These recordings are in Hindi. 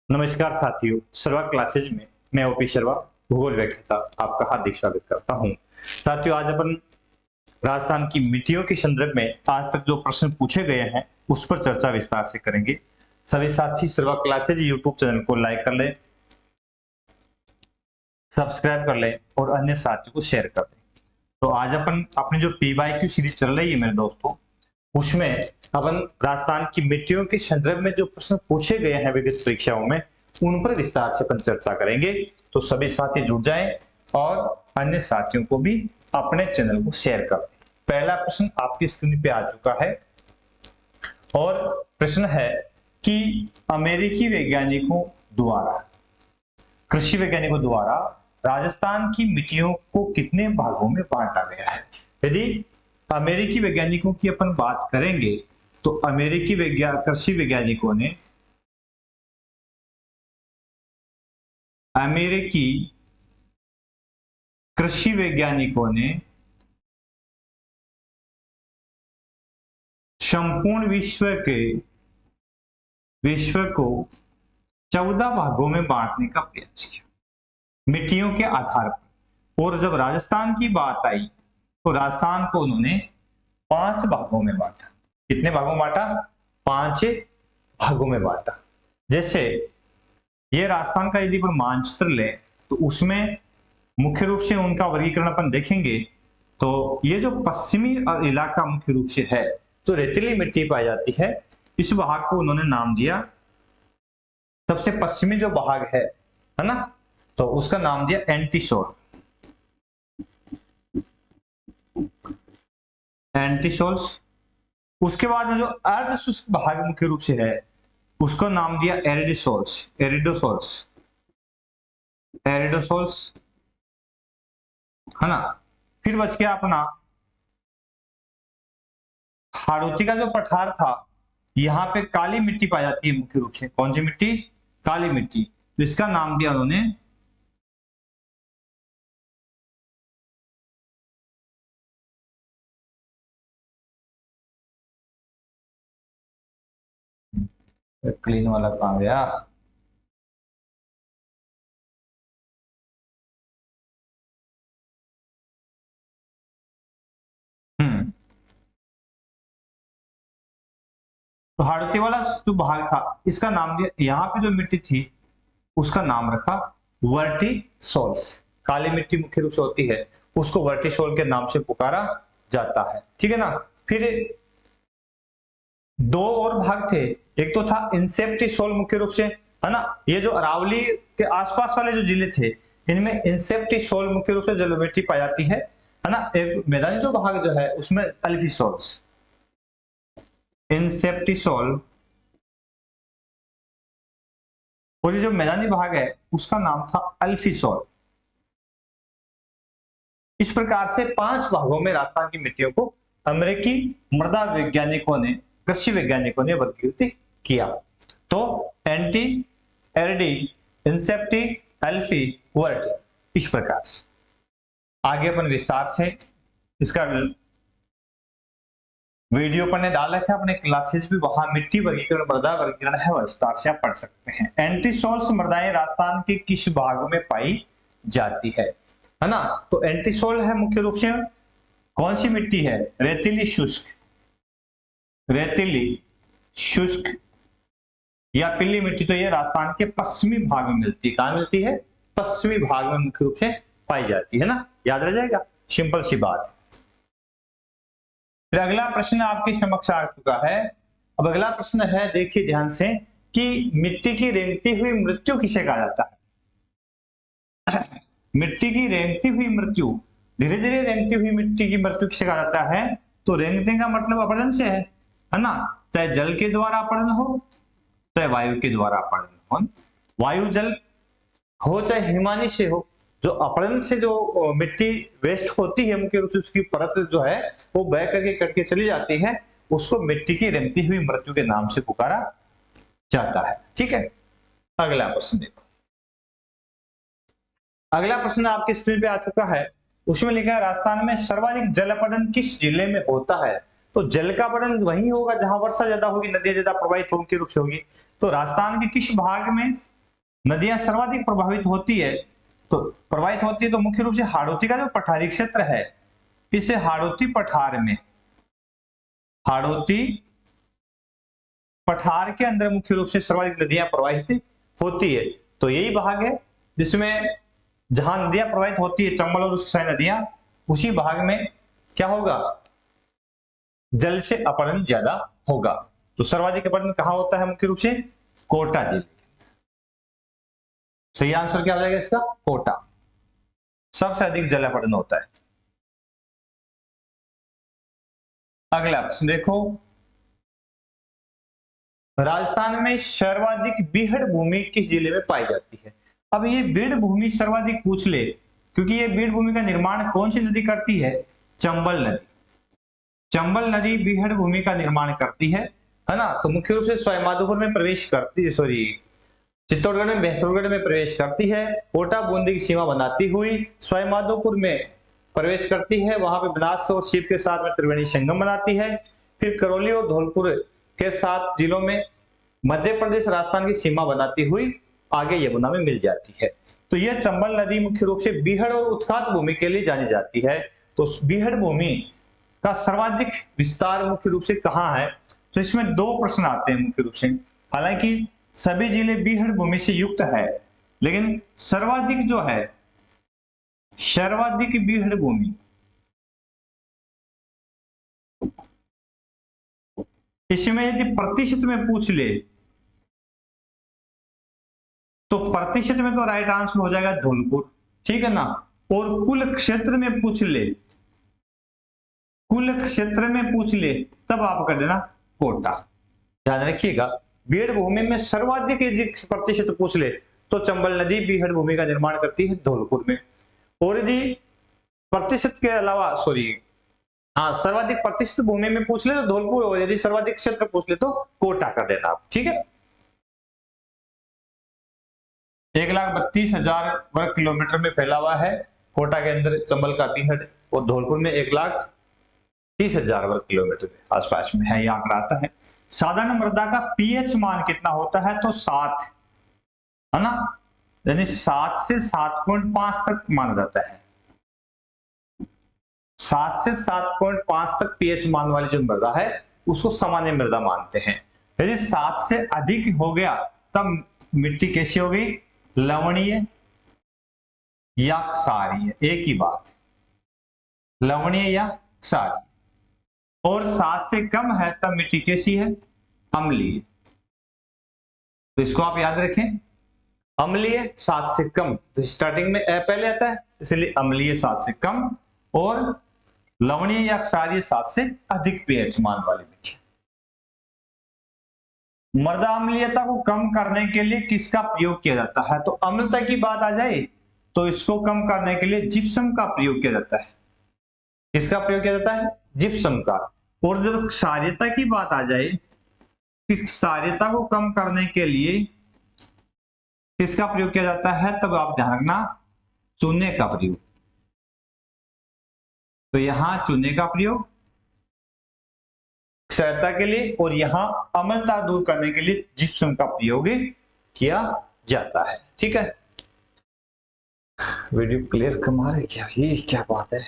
नमस्कार साथियों, सर्वा क्लासेज में मैं ओपी शर्मा भूगोल व्याख्याता आपका हार्दिक स्वागत करता हूं। साथियों, आज अपन राजस्थान की मिट्टियों के संदर्भ में आज तक जो प्रश्न पूछे गए हैं उस पर चर्चा विस्तार से करेंगे। सभी साथी सर्वा क्लासेज यूट्यूब चैनल को लाइक कर लें, सब्सक्राइब कर लें और अन्य साथियों को शेयर कर दें। तो आज अपन अपनी जो PYQ सीरीज चल रही है मेरे दोस्तों, उसमें अपन राजस्थान की मिट्टियों के संदर्भ में जो प्रश्न पूछे गए हैं विगत परीक्षाओं में उन पर विस्तार से अपन चर्चा करेंगे। तो सभी साथी जुड़ जाएं और अन्य साथियों को भी अपने चैनल को शेयर कर दें। पहला प्रश्न आपकी स्क्रीन पे आ चुका है और प्रश्न है कि अमेरिकी वैज्ञानिकों द्वारा, कृषि वैज्ञानिकों द्वारा राजस्थान की मिट्टियों को कितने भागों में बांटा गया है। यदि अमेरिकी वैज्ञानिकों की अपन बात करेंगे तो अमेरिकी कृषि वैज्ञानिकों ने संपूर्ण विश्व को 14 भागों में बांटने का प्रयास किया मिट्टियों के आधार पर। और जब राजस्थान की बात आई तो राजस्थान को उन्होंने 5 भागों में बांटा। कितने भागों में बांटा? 5 भागों में बांटा। जैसे ये राजस्थान का यदि अपन मानचित्र ले तो उसमें मुख्य रूप से उनका वर्गीकरण अपन देखेंगे तो ये जो पश्चिमी इलाका मुख्य रूप से है तो रेतीली मिट्टी पाई जाती है। इस भाग को उन्होंने नाम दिया, सबसे पश्चिमी जो भाग है ना, तो उसका नाम दिया एंटीसोल। एंटीसोल्स। उसके बाद में जो अर्ध शुष्क भाग मुख्य रूप से है उसको नाम दिया एरिडोसोल्स। एरिडोसोल्स है ना। फिर बच गया अपना हाड़ौती का जो पठार था, यहाँ पे काली मिट्टी पाई जाती है मुख्य रूप से। कौन सी मिट्टी? काली मिट्टी। तो इसका नाम दिया उन्होंने क्लीन वाला कहाँ गया? तो हाड़ौती वाला जो भाग था इसका नाम दिया, यहाँ पे जो मिट्टी थी उसका नाम रखा वर्टिसोल्स। काली मिट्टी मुख्य रूप से होती है उसको वर्टिसोल के नाम से पुकारा जाता है, ठीक है ना। फिर 2 और भाग थे, एक तो था इंसेप्टिसोल मुख्य रूप से, है ना। ये जो अरावली के आसपास वाले जो जिले थे इनमें इंसेप्टिसोल मुख्य रूप से जल मिट्टी पाई जाती है ना। एक मैदानी जो भाग जो है उसमें अल्फिसोल्स। इंसेप्टिसोल और ये जो मैदानी भाग है उसका नाम था अल्फिसोल। इस प्रकार से 5 भागों में राजस्थान की मिट्टियों को अमेरिकी मृदा वैज्ञानिकों ने, कृषि वैज्ञानिकों ने वर्गीकृत किया। तो एंटी, एरडी, इंसेप्टी, अल्फी, वर्टी, इस प्रकार से। आगे अपन विस्तार से इसका वीडियो पर ने डाल रखा है अपने क्लासेस भी, वहां मिट्टी वर्गीकरण, मृदा वर्गीकरण है, विस्तार से आप पढ़ सकते हैं। एंटीसोल्स मृदाएं राजस्थान के किस भाग में पाई जाती है ना। तो एंटीसोल है मुख्य रूप से कौन सी मिट्टी है? रेतीली शुष्क, रेतीली शुष्क या पीली मिट्टी। तो ये राजस्थान के पश्चिमी भाग में मिलती है। कहां मिलती है? पश्चिमी भाग में मुख्य रूप से पाई जाती है ना। याद रह जाएगा, सिंपल सी बात। फिर अगला प्रश्न आपके समक्ष आ चुका है। अब अगला प्रश्न है, देखिए ध्यान से, कि मिट्टी की रेंगती हुई मृत्यु किसे कहा जाता है? मिट्टी की रेंगती हुई मृत्यु, धीरे धीरे रेंगती हुई मिट्टी की मृत्यु किसे कहा जाता है? तो रेंगने का मतलब अपरदन से है ना। चाहे जल के द्वारा अपरदन हो, चाहे वायु के द्वारा अपरदन हो। वायु जल हो चाहे हिमानी से हो, जो अपरदन से जो मिट्टी वेस्ट होती है मुख्य रूप से उसकी परत जो है वो बह करके कट के चली जाती है, उसको मिट्टी की रेंगती हुई मृत्यु के नाम से पुकारा जाता है, ठीक है। अगला प्रश्न देखो। अगला प्रश्न आपकी स्क्रीन पे आ चुका है, उसमें लिखा है राजस्थान में सर्वाधिक जल अपरदन किस जिले में होता है? तो जल का अपरदन वही होगा जहां वर्षा ज्यादा होगी, नदियां ज्यादा प्रवाहित मुख्य रूप से होगी। तो राजस्थान के किस भाग में नदियां सर्वाधिक प्रभावित होती है तो मुख्य रूप से हाड़ौती का जो पठारी क्षेत्र है, इसे हाड़ौती पठार में, हाड़ौती पठार के अंदर मुख्य रूप से सर्वाधिक नदियां प्रवाहित होती है। तो यही भाग है जिसमें जहां नदियां प्रवाहित होती है, चंबल और उसकी सारी नदियां, उसी भाग में क्या होगा, जल से अपहरण ज्यादा होगा। तो सर्वाधिक अपहरण कहां होता है, मुख्य रूप से कोटा जिले। सही आंसर क्या हो जाएगा इसका, कोटा, सबसे अधिक जल अपहरण होता है। अगला प्रश्न देखो, राजस्थान में सर्वाधिक बीहड़ भूमि किस जिले में पाई जाती है। अब ये बीहड़ भूमि सर्वाधिक पूछ ले, क्योंकि ये बीहड़ भूमि का निर्माण कौन सी नदी करती है, चंबल नदी। चंबल नदी बीहड़ भूमि का निर्माण करती है ना। तो मुख्य रूप से सवाईमाधोपुर में प्रवेश करती है, सॉरी चित्तौड़गढ़ में, भैंसुरगढ़ में प्रवेश करती है, कोटा बूंदी की सीमा बनाती हुई सवाईमाधोपुर में प्रवेश करती है, वहां पे बनास और शिव के साथ में त्रिवेणी संगम बनाती है, फिर करौली और धौलपुर के साथ जिलों में मध्य प्रदेश राजस्थान की सीमा बनाती हुई आगे यमुना में मिल जाती है। तो यह चंबल नदी मुख्य रूप से बीहड़ और उत्खात भूमि के लिए जानी जाती है। तो बीहड़ भूमि का सर्वाधिक विस्तार मुख्य रूप से कहां है, तो इसमें दो प्रश्न आते हैं मुख्य रूप से। हालांकि सभी जिले बीहड़ भूमि से युक्त है, लेकिन सर्वाधिक जो है, सर्वाधिक बीहड़ भूमि, इसमें यदि प्रतिशत में पूछ ले तो प्रतिशत में तो राइट आंसर हो जाएगा धौलपुर, ठीक है ना। और कुल क्षेत्र में पूछ ले, कुल क्षेत्र में पूछ ले तब आप कर देना कोटा। ध्यान रखिएगा, बीहड़ भूमि में सर्वाधिक यदि प्रतिशत पूछ ले तो चंबल नदी बीहड़ भूमि का निर्माण करती है धौलपुर में। और यदि प्रतिशत के अलावा, सॉरी हाँ, सर्वाधिक प्रतिशत भूमि में पूछ ले तो धौलपुर, और यदि सर्वाधिक क्षेत्र पूछ ले तो कोटा कर देना आप, ठीक है। 1,32,000 वर्ग किलोमीटर में फैला हुआ है कोटा के अंदर चंबल का बीहड़, और धौलपुर में 1,30,000 वर्ग किलोमीटर के आसपास में है, ये आंकड़ा आता है। साधारण मृदा का पीएच मान कितना होता है, तो 7 है ना, यानी 7 से 7.5 तक माना जाता है। 7 से 7.5 तक पीएच मान वाली जो मृदा है उसको सामान्य मृदा मानते हैं। यदि 7 से अधिक हो गया तब मिट्टी कैसी हो गई, लवणीय या क्षारीय, एक ही बात, लवणीय या क्षारीय। और 7 से कम है तब मिट्टी कैसी है, अम्लीय। तो इसको आप याद रखें, अम्लीय 7 से कम, तो स्टार्टिंग में ए पहले आता है, इसलिए अम्लीय 7 से कम, और लवणीय या क्षारीय 7 से अधिक पीएच मान वाली मिट्टी। मृदा अम्लीयता को कम करने के लिए किसका प्रयोग किया जाता है, तो अम्लता की बात आ जाए तो इसको कम करने के लिए जिप्सम का प्रयोग किया जाता है। किसका प्रयोग किया जाता है, जिप्सम का। और जब क्षारीयता की बात आ जाए कि क्षारीयता को कम करने के लिए किसका प्रयोग किया जाता है, तब आप ध्यान रखना चूने का प्रयोग। तो यहां चूने का प्रयोग क्षारीयता के लिए, और यहां अम्लता दूर करने के लिए जिप्सम का प्रयोग किया जाता है, ठीक है। वीडियो क्लियर कम आ रहा है क्या, ये क्या बात है,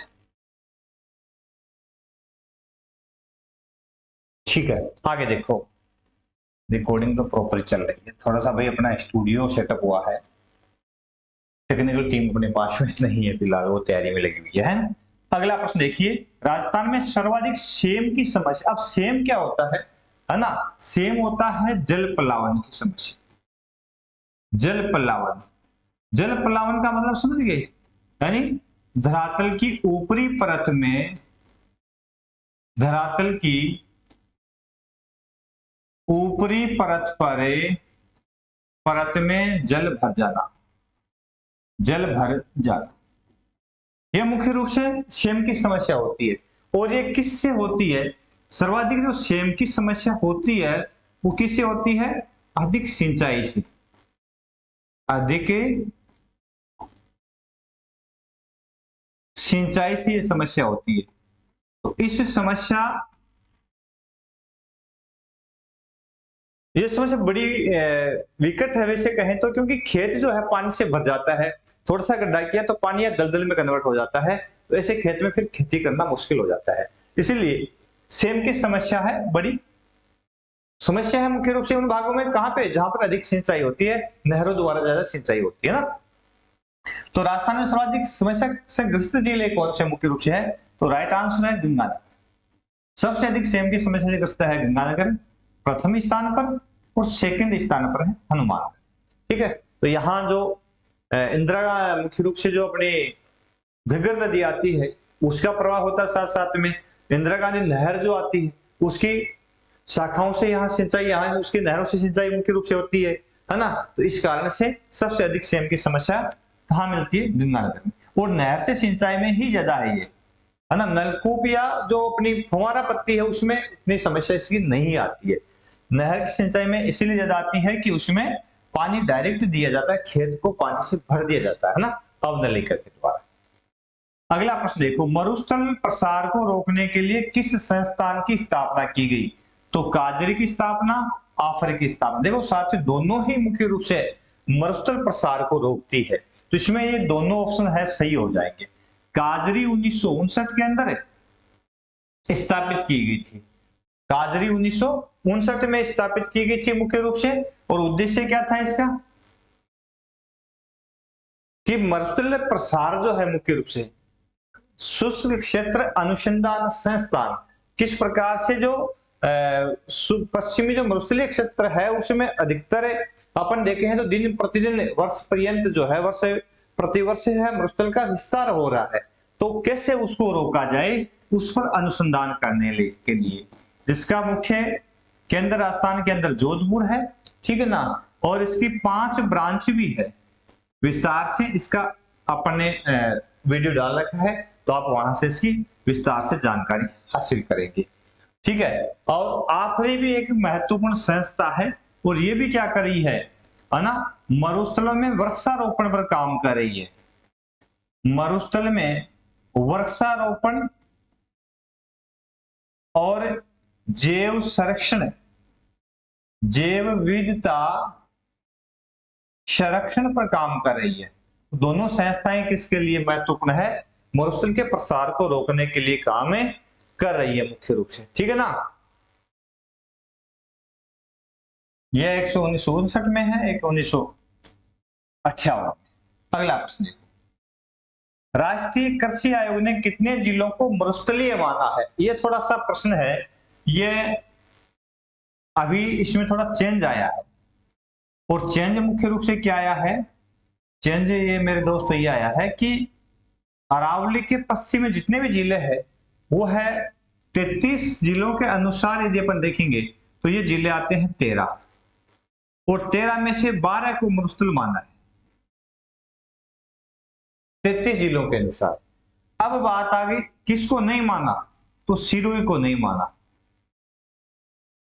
ठीक है। आगे देखो, रिकॉर्डिंग तो प्रॉपर चल रही है, थोड़ा सा भाई अपना स्टूडियो सेटअप हुआ है, टेक्निकल टीम अपने पास में नहीं है फिलहाल, वो तैयारी में लगी हुई है। अगला प्रश्न देखिए, राजस्थान में सर्वाधिक सेम की समस्या। अब सेम क्या होता है ना, सेम होता है जल पलावन की समस्या। जल पलावन, जल पलावन का मतलब समझ गए, यानी धरातल की ऊपरी परत में, धरातल की ऊपरी परत में जल भर जाना, जल भर जाना, यह मुख्य रूप से सेम की समस्या होती है। और ये किससे होती है, सर्वाधिक जो सेम की समस्या होती है वो किससे होती है, अधिक सिंचाई से, अधिक सिंचाई से ये समस्या होती है। तो इस समस्या ये समस्या बड़ी विकट है वैसे कहें तो, क्योंकि खेत जो है पानी से भर जाता है, थोड़ा सा गड्ढा किया तो पानी या दलदल में कन्वर्ट हो जाता है, तो ऐसे खेत में फिर खेती करना मुश्किल हो जाता है। इसीलिए सेम की समस्या है, बड़ी समस्या है मुख्य रूप से उन भागों में कहां पे, जहां पर अधिक सिंचाई होती है, नहरों द्वारा ज्यादा सिंचाई होती है ना। तो राजस्थान में सर्वाधिक समस्या से ग्रसित जिले कौन से मुख्य रूप से है, तो राइट आंसर है गंगानगर। सबसे अधिक सेम की समस्या से ग्रस्त है गंगानगर, प्रथम स्थान पर, और सेकंड स्थान पर है हनुमान। ठीक है, तो यहाँ जो इंदिरा मुख्य रूप से जो अपनी घग्गर नदी आती है उसका प्रवाह होता है, साथ साथ में इंदिरा गांधी नहर जो आती है उसकी शाखाओं से यहाँ सिंचाई, यहाँ उसकी नहरों से सिंचाई मुख्य रूप से होती है ना। तो इस कारण से सबसे अधिक सेम की समस्या कहाँ मिलती है, गंगानगर में, और नहर से सिंचाई में ही ज्यादा है ये, है ना। नलकूप या जो अपनी फुहारा पत्ती है उसमें इतनी समस्या इसकी नहीं आती है। नहर की सिंचाई में इसीलिए ज्यादा आती है कि उसमें पानी डायरेक्ट दिया जाता है, खेत को पानी से भर दिया जाता है ना, अवनलिका के द्वारा। अगला प्रश्न देखो, मरुस्थल प्रसार को रोकने के लिए किस संस्थान की स्थापना की गई, तो काजरी की स्थापना, आफर की स्थापना। देखो साथियों, दोनों ही मुख्य रूप से मरुस्थल प्रसार को रोकती है, तो इसमें ये दोनों ऑप्शन है सही हो जाएंगे। काजरी 1959 के अंदर स्थापित की गई थी, काजरी 1959 में स्थापित की गई थी मुख्य रूप से, और उद्देश्य क्या था इसका, कि मरुस्थल प्रसार जो है मुख्य रूप से शुष्क क्षेत्र अनुसंधान संस्थान, किस प्रकार से जो पश्चिमी जो मरुस्थलीय क्षेत्र है उसमें अधिकतर अपन देखे हैं तो दिन प्रतिदिन वर्ष पर्यंत जो है, वर्ष प्रतिवर्ष है मरुस्थल का विस्तार हो रहा है, तो कैसे उसको रोका जाए उस पर अनुसंधान करने के लिए, जिसका मुख्य केंद्र राजस्थान के अंदर जोधपुर है, ठीक है ना, और इसकी 5 ब्रांच भी है। विस्तार से इसका अपन ने वीडियो डाल रखा है, तो आप वहां से इसकी विस्तार से जानकारी हासिल करेंगे। ठीक है, और आखिरी भी एक महत्वपूर्ण संस्था है, और ये भी क्या कर रही है ना, मरुस्थलों में वृक्षारोपण पर काम कर रही है। मरुस्थल में वृक्षारोपण और जैव संरक्षण, जैव विविधता संरक्षण पर काम कर रही है। दोनों संस्थाएं किसके लिए महत्वपूर्ण है, मरुस्थल के प्रसार को रोकने के लिए काम कर रही है मुख्य रूप से, ठीक है ना। यह 1959 में है, एक 1958। अगला प्रश्न देखो, राष्ट्रीय कृषि आयोग ने कितने जिलों को मरुस्थलीय माना है। यह थोड़ा सा प्रश्न है, ये अभी इसमें थोड़ा चेंज आया है, और चेंज मुख्य रूप से क्या आया है, चेंज ये मेरे दोस्त ये आया है कि अरावली के पश्चिम में जितने भी जिले हैं वो है 33 जिलों के अनुसार यदि अपन देखेंगे तो ये जिले आते हैं 13, और 13 में से 12 को मरुस्थल माना है 33 जिलों के अनुसार। अब बात आ गई किसको नहीं माना, तो सिरोही को नहीं माना।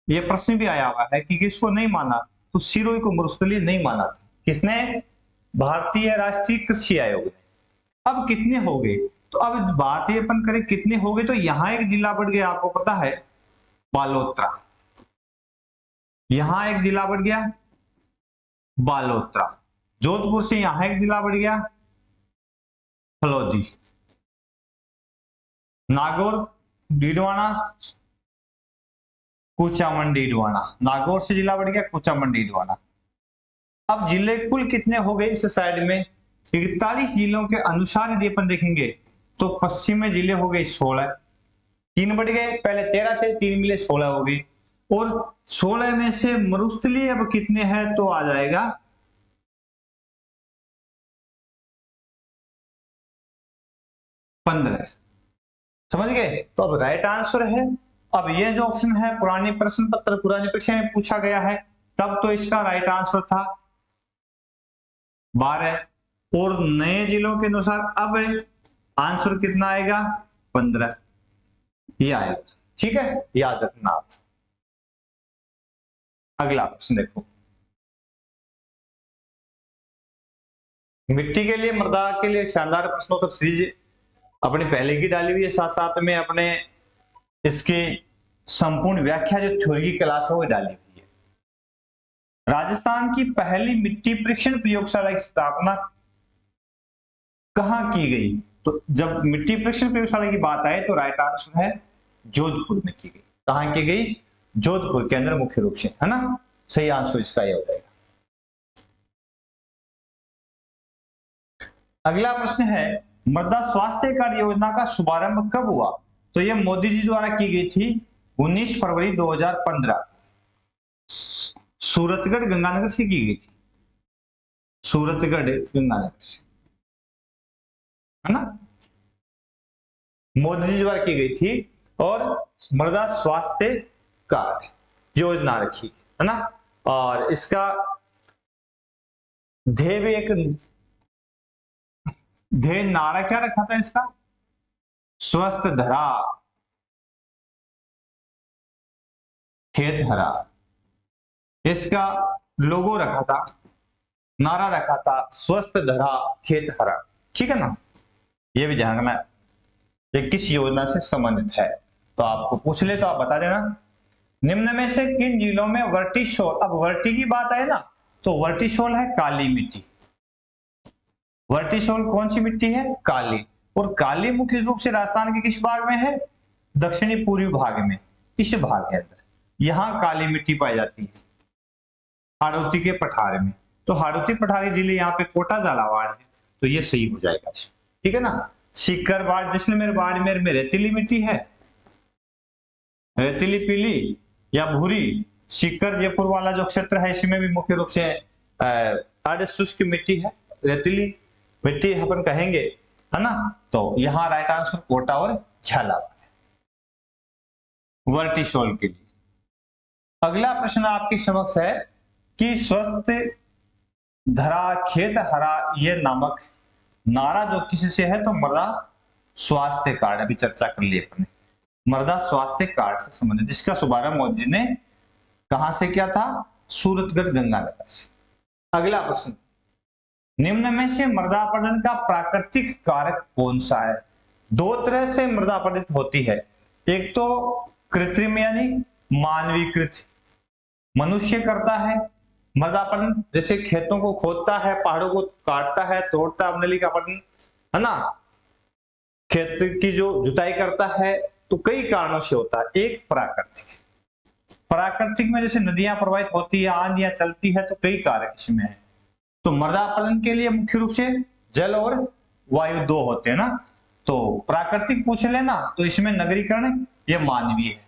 यह प्रश्न भी आया हुआ है कि किसको नहीं माना, तो सिरोही को मरुस्थलीय नहीं माना था। किसने, भारतीय राष्ट्रीय कृषि आयोग ने। अब कितने हो गए, तो अब बात ये अपन करें कितने हो गए, तो यहां एक जिला बढ़ गया, आपको पता है बालोतरा, यहां एक जिला बढ़ गया बालोतरा, जोधपुर से यहां एक जिला बढ़ गया फलौदी, नागौर डीडवाना, कुचामन डीडवाना, नागौर से जिला बढ़ गया कुचामन डीडवाना। अब जिले कुल कितने हो गए इस साइड में, 41 जिलों के अनुसार यदि अपन देखेंगे तो पश्चिम में जिले हो गए 16, 3 बढ़ गए, पहले 13 थे, 3 मिले 16 हो गए, और 16 में से मरुस्थलीय अब कितने हैं, तो आ जाएगा 15। समझ गए, तो अब राइट आंसर है, अब ये जो ऑप्शन है पुराने प्रश्न पत्र पुरानी परीक्षा में पूछा गया है, तब तो इसका राइट आंसर था 12, और नए जिलों के अनुसार अब आंसर कितना आएगा 15, ये आएगा। ठीक है, याद रखना आप। अगला प्रश्न देखो, मिट्टी के लिए मृदा के लिए शानदार प्रश्नोत्तर सीरीज अपने पहले की डाली हुई है, साथ साथ में अपने इसके संपूर्ण व्याख्या जो थ्योरी की क्लास है वो डाली हुई है। राजस्थान की पहली मिट्टी परीक्षण प्रयोगशाला की स्थापना कहां की गई? तो जब मिट्टी परीक्षण प्रयोगशाला की बात आए तो राइट आंसर है जोधपुर में की गई। कहां की गई? जोधपुर के अंदर मुख्य रूप से, है ना। सही आंसर इसका ये हो जाएगा। अगला प्रश्न है मृदा स्वास्थ्य कार्ड योजना का शुभारंभ कब हुआ? तो यह मोदी जी द्वारा की गई थी 19 फरवरी 2015, सूरतगढ़ गंगानगर से की गई थी। सूरतगढ़ गंगानगर से, है ना, मोदी जी द्वारा की गई थी। और मृदा स्वास्थ्य कार्ड योजना रखी, है ना। और इसका ध्येय भी एक ध्येय नारा क्या रखा था इसका? स्वस्थ धरा खेत हरा। इसका लोगो रखा था, नारा रखा था स्वस्थ धरा खेत हरा, ठीक है ना। ये भी ध्यान रखना, ये किस योजना से संबंधित है। तो आपको पूछ ले तो आप बता देना। निम्न में से किन जिलों में वर्टिशोल, अब वर्टी की बात आए ना तो वर्टिशोल है काली मिट्टी। वर्टिशोल कौन सी मिट्टी है? काली। और काली मुख्य रूप से राजस्थान के किस भाग में है? दक्षिणी पूर्वी भाग में। किस भाग के अंदर यहां काली मिट्टी पाई जाती है? हाड़ौती के पठार में। तो हाड़ौती पठारी जिले यहाँ पे कोटा झालावाड़ है, तो ये सही हो जाएगा, ठीक है ना। सीकर जैसलमेर बाड़मेर में रेतीली मिट्टी है, रेतीली पीली या भूरी। सीकर जयपुर वाला जो क्षेत्र है इसमें भी मुख्य रूप से अर्ध शुष्क मिट्टी है, रेतीली मिट्टी अपन कहेंगे, है ना। तो यहाँ राइट आंसर कोटा और झालावाड़ वर्टिशोल के लिए। अगला प्रश्न आपके समक्ष है कि स्वस्थ धरा खेत हरा ये नामक नारा जो किसी से है? तो मृदा स्वास्थ्य कार्ड, अभी चर्चा कर ली अपने मृदा स्वास्थ्य कार्ड से संबंधित, जिसका शुभारंभ मोदी जी ने कहां से किया था? सूरतगढ़ गंगानगर से। अगला प्रश्न, निम्न में से मृदा अपरदन का प्राकृतिक कारक कौन सा है? दो तरह से मृदा अपरदित होती है, एक तो कृत्रिम यानी मानवीकृत, मनुष्य करता है मृदा अपरदन, जैसे खेतों को खोदता है, पहाड़ों को काटता है, तोड़ता है, नली का अपरदन, है ना। खेत की जो जुताई करता है, तो कई कारणों से होता है। एक प्राकृतिक में जैसे नदियां प्रवाहित होती है, आंधियां चलती है, तो कई कारक इसमें है। तो मृदा अपरदन के लिए मुख्य रूप से जल और वायु दो होते हैं ना। तो प्राकृतिक पूछ लेना तो इसमें नगरीकरण ये मानवीय है,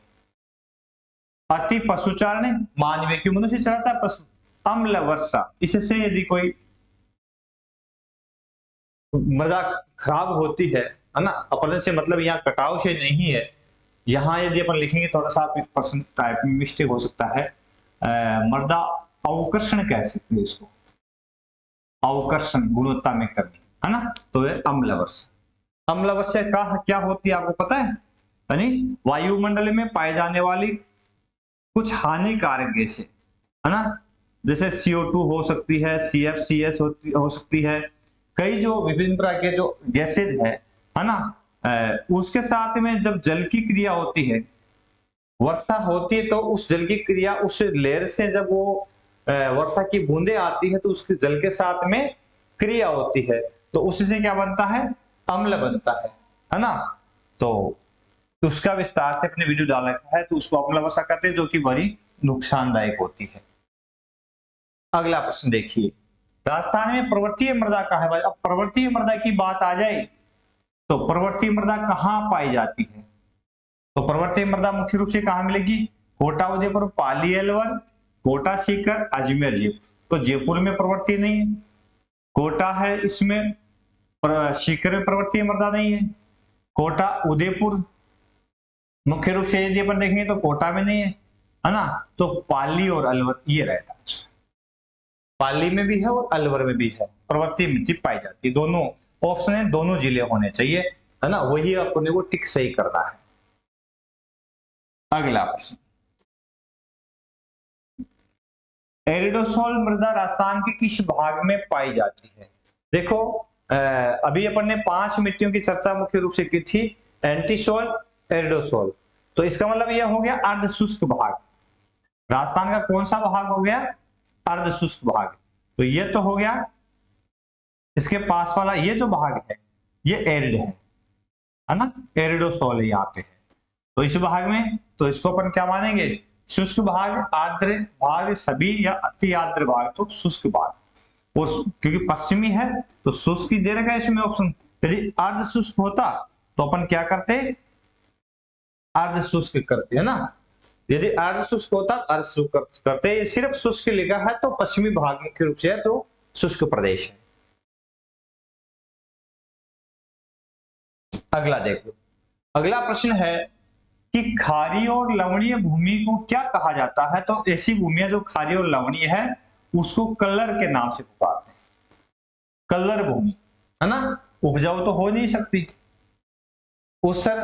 अति पशुचारण मानवीय क्यों मनुष्य चलाता है पशु, अम्ल वर्षा इससे यदि कोई मृदा खराब होती है ना। अपरदन से मतलब यहाँ कटाव से नहीं है, यहाँ यदि अपन लिखेंगे थोड़ा सा परसेंट टाइप में मिस्टेक हो सकता है। मृदा अवकर्षण कह सकते हैं इसको, अवकर्षण गुणवत्ता में कमी, है ना। तो ये अम्ल वर्षा। अम्ल वर्षा का क्या होती है आपको पता है? यानी वायुमंडल में पाए जाने वाली कुछ हानिकारक गैसें, है ना, जैसे CO2 हो सकती है, CFCS हो सकती है, कई जो विभिन्न प्रकार के जो गैसेज है ना। उसके साथ में जब जल की क्रिया होती है, वर्षा होती है, तो उस जल की क्रिया उस लेयर से जब वो वर्षा की बूंदे आती है तो उसके जल के साथ में क्रिया होती है, तो उससे क्या बनता है? अम्ल बनता है ना। तो उसका विस्तार से अपने वीडियो डाल रखा है, तो उसको अम्ल वर्षा कहते हैं, जो कि बड़ी नुकसानदायक होती है। अगला प्रश्न देखिए, राजस्थान में पर्वतीय मृदा कहाँ है? अब पर्वतीय मृदा की बात आ जाए तो पर्वतीय मृदा कहाँ पाई जाती है? तो पर्वतीय मृदा मुख्य रूप से कहाँ मिलेगी? कोटा उदयपुर, पाली अलवर, कोटा सीकर, अजमेर जयपुर। तो जयपुर में पर्वतीय नहीं है, कोटा है इसमें, सीकर में पर्वतीय मृदा नहीं है, कोटा उदयपुर मुख्य रूप से यदि अपन देखेंगे तो कोटा में नहीं है ना। तो पाली और अलवर ये रहता है, पाली में भी है और अलवर में भी है पर्वतीय मिट्टी पाई जाती है। दोनों ऑप्शन है, दोनों जिले होने चाहिए, है ना, वही अपने को टिक सही करना है। अगला प्रश्न, एरिडोसोल मृदा राजस्थान के किस भाग में पाई जाती है? देखो अभी अपन ने 5 मिट्टियों की चर्चा मुख्य रूप से की थी, एंटीसोल, एरिडोसोल। तो इसका मतलब यह हो गया अर्ध शुष्क भाग। राजस्थान का कौन सा भाग हो गया? अर्ध शुष्क भाग। तो ये तो हो गया, इसके पास वाला ये जो भाग है ये एरिड है ना, एरिडोसोल यहाँ पे है। तो इस भाग में तो इसको अपन क्या मानेंगे, शुष्क भाग, आर्द्र भाग सभी या अति आर्द्र भाग तो शुष्क भाग। और क्योंकि पश्चिमी है तो शुष्क ही दे रखा है इसमें ऑप्शन। यदि अर्ध शुष्क होता तो अपन क्या करते, अर्ध शुष्क करते है ना। यदि अर्ध शुष्क होता अर्ध शुष्क करते, सिर्फ शुष्क लिखा है तो पश्चिमी भाग मुख्य रूप से है तो शुष्क प्रदेश है। अगला देखो, अगला प्रश्न है कि खारी और लवणीय भूमि को क्या कहा जाता है। तो ऐसी भूमियां जो खारी और लवणीय है उसको कल्लर के नाम से पुकारते हैं। कल्लर भूमि है ना, उपजाऊ तो हो नहीं सकती। ऊसर,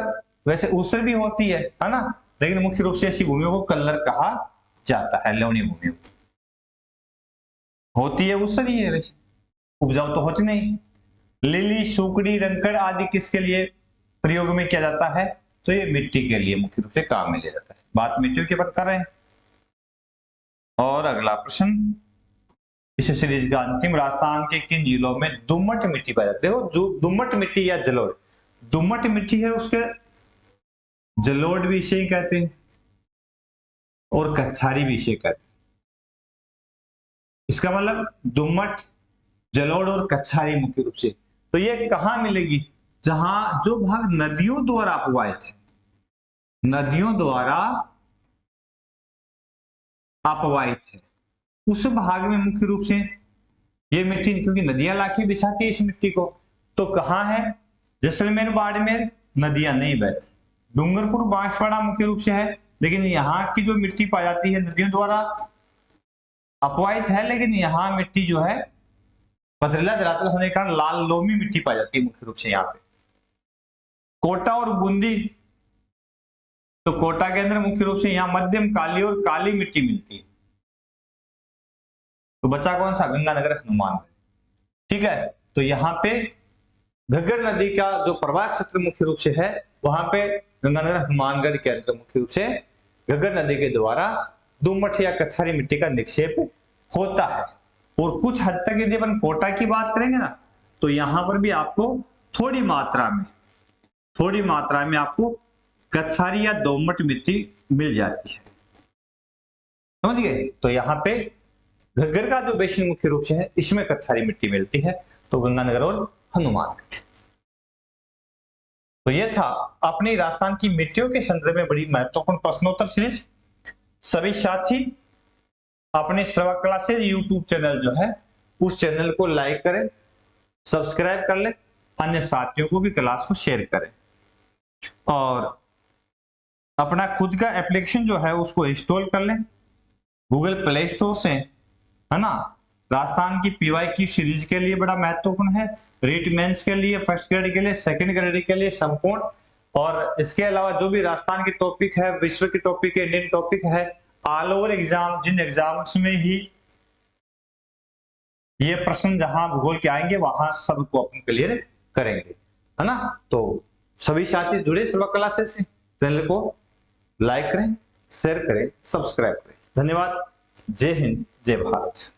वैसे ऊसर भी होती है ना, लेकिन मुख्य रूप से ऐसी भूमियों को कल्लर कहा जाता है। लवणीय भूमियों होती है ऊसर ही है, वैसे उपजाऊ तो होती नहीं। लिली, सुकड़ी, रंकड़ आदि किसके लिए प्रयोग में किया जाता है, तो ये मिट्टी के लिए मुख्य रूप से काम में लिया जाता है। बात मिट्टी के बात कर रहे हैं। और अगला प्रश्न, इस सीरीज का अंतिम, राजस्थान के किन जिलों में दोमट मिट्टी पाई जाती है। देखो जो दोमट मिट्टी या जलोढ़, दोमट मिट्टी है उसके जलोढ़ भी इसे ही कहते हैं और कछारी भी इसे कहते हैं। इसका मतलब दोमट, जलोढ़ और कछारी मुख्य रूप से। तो ये कहां मिलेगी, जहां जो भाग नदियों द्वारा अपवाहित है, नदियों द्वारा अपवाहित है उस भाग में मुख्य रूप से ये मिट्टी, क्योंकि नदियां लाके बिछाती है इस मिट्टी को। तो कहां है, जैसलमेर, बाड़मेर नदियां नहीं बहती। डूंगरपुर, बांसवाड़ा मुख्य रूप से है, लेकिन यहाँ की जो मिट्टी पाई जाती है नदियों द्वारा अपवाहित है, लेकिन यहाँ मिट्टी जो है पथरीला धरातल होने के कारण लाल लोमी मिट्टी पाई जाती है मुख्य रूप से यहाँ पे। कोटा और बूंदी, तो कोटा के अंदर मुख्य रूप से यहाँ मध्यम काली और काली मिट्टी मिलती है। तो बचा कौन सा, गंगानगर, हनुमानगढ़। ठीक है, तो यहाँ पे घग्गर नदी का जो प्रवाह क्षेत्र मुख्य रूप से है, वहां पे गंगानगर, हनुमानगढ़ के अंदर मुख्य रूप से घग्गर नदी के द्वारा दोमट या कछारी मिट्टी का निक्षेप होता है। और कुछ हद तक यदि अपन कोटा की बात करेंगे ना, तो यहां पर भी आपको थोड़ी मात्रा में आपको कछारी या दोमट मिट्टी मिल जाती है, समझ गए। तो यहाँ पे घग्गर का जो बेसिन मुख्य रूप से है इसमें कछारी मिट्टी मिलती है, तो गंगानगर और हनुमानगढ़। तो ये था अपनी राजस्थान की मिट्टियों के संदर्भ में बड़ी महत्वपूर्ण प्रश्नोत्तर सीरीज। सभी साथी अपने श्रवा क्लासेज यूट्यूब चैनल जो है उस चैनल को लाइक करें, सब्सक्राइब कर ले, अन्य साथियों को भी क्लास को शेयर करें और अपना खुद का एप्लीकेशन जो है उसको इंस्टॉल कर लें गूगल प्ले स्टोर से, है ना। राजस्थान की पीवाईक्यू सीरीज के लिए बड़ा महत्वपूर्ण है, रीट मेंस के लिए, फर्स्ट ग्रेड के लिए, सेकंड ग्रेड के लिए संपूर्ण। और इसके अलावा जो भी राजस्थान की टॉपिक है, विश्व की टॉपिक है, इंडियन टॉपिक है, ऑल ओवर एग्जाम, जिन एग्जाम्स में ही ये प्रश्न जहां भूगोल के आएंगे वहां सबको अपन क्लियर करेंगे, है ना। तो सभी साथी जुड़े सर्व क्लासेस से, चैनल को लाइक करें, शेयर करें, सब्सक्राइब करें। धन्यवाद। जय हिंद, जय भारत।